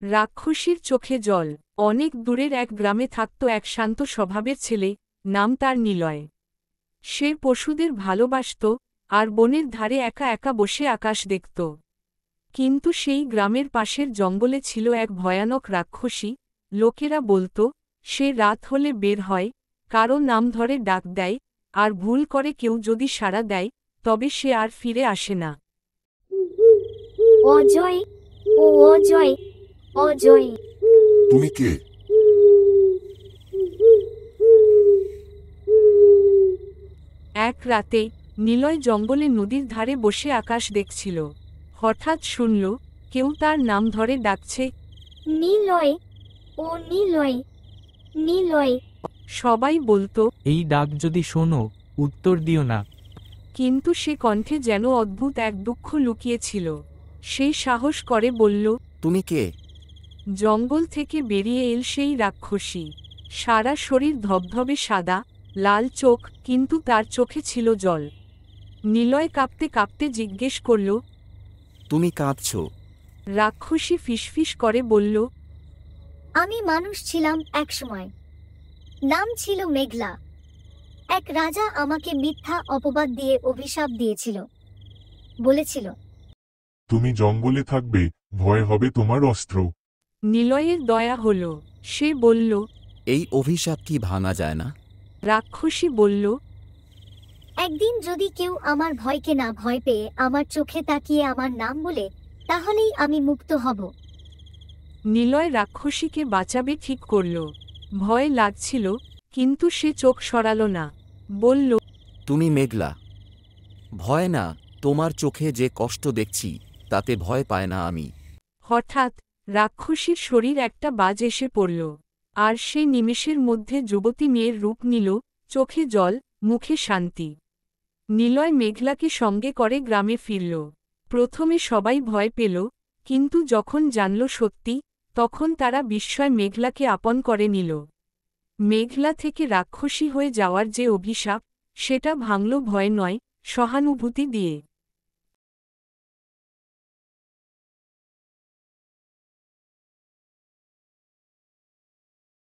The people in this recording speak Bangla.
রাক্ষসীর চোখে জল। অনেক দূরের এক গ্রামে থাকত এক শান্ত স্বভাবের ছেলে, নাম তার নিলয়। সে পশুদের ভালোবাসত, আর বনের ধারে একা একা বসে আকাশ দেখত। কিন্তু সেই গ্রামের পাশের জঙ্গলে ছিল এক ভয়ানক রাক্ষসী। লোকেরা বলত, সে রাত হলে বের হয়, কারো নাম ধরে ডাক দেয়, আর ভুল করে কেউ যদি সাড়া দেয়, তবে সে আর ফিরে আসে না। অজয়, ও অজয়, অজয়। তুমি কে? এক রাতে নিলয় জঙ্গলে নদীর ধারে বসে আকাশ দেখছিল। হঠাৎ শুনল, কেউ তার নাম ধরে ডাকছে। নিলয়, ও নিলয়, নিলয়। সবাই বলতো, এই ডাক যদি শোনো, উত্তর দিও না। কিন্তু সে কণ্ঠে যেন অদ্ভুত এক দুঃখ লুকিয়েছিল। সে সাহস করে বলল, তুমি কে? জঙ্গল থেকে বেরিয়ে এল সেই রাক্ষসী। সারা শরীর ধবধবে সাদা, লাল চোখ, কিন্তু তার চোখে ছিল জল। নিলয় কাঁপতে কাঁপতে জিজ্ঞেস করল। তুমি কাঁদছ? রাক্ষসী ফিসফিস করে বলল, আমি মানুষ ছিলাম একসময়। নাম ছিল মেঘলা। এক রাজা আমাকে মিথ্যা অপবাদ দিয়ে অভিশাপ দিয়েছিল। বলেছিল, তুমি জঙ্গলে থাকবে, ভয় হবে তোমার অস্ত্র। নিলয়ের দয়া হল। সে বলল। এই অভিশাপ কি ভাঙা যায় না? রাক্ষসী বলল, একদিন যদি কেউ আমার ভয়কে না ভয় পেয়ে আমার চোখে তাকিয়ে আমার নাম বলে, তাহলেই আমি মুক্ত হব। নিলয় রাক্ষসীকে বাঁচাবে ঠিক করল। ভয় লাগছিল, কিন্তু সে চোখ সরাল না। বলল, তুমি মেঘলা। ভয় না, তোমার চোখে যে কষ্ট দেখছি, তাতে ভয় পায় না আমি। হঠাৎ রাক্ষসীর শরীর একটা বাজ এসে পড়ল, আর সে নিমেষের মধ্যে যুবতী মেয়ের রূপ নিল, চোখে জল, মুখে শান্তি। নিলয় মেঘলাকে সঙ্গে করে গ্রামে ফিরল। প্রথমে সবাই ভয় পেল, কিন্তু যখন জানল সত্যি, তখন তারা বিস্ময় মেঘলাকে আপন করে নিল। মেঘলা থেকে রাক্ষসী হয়ে যাওয়ার যে অভিশাপ, সেটা ভাঙল ভয় নয়, সহানুভূতি দিয়ে।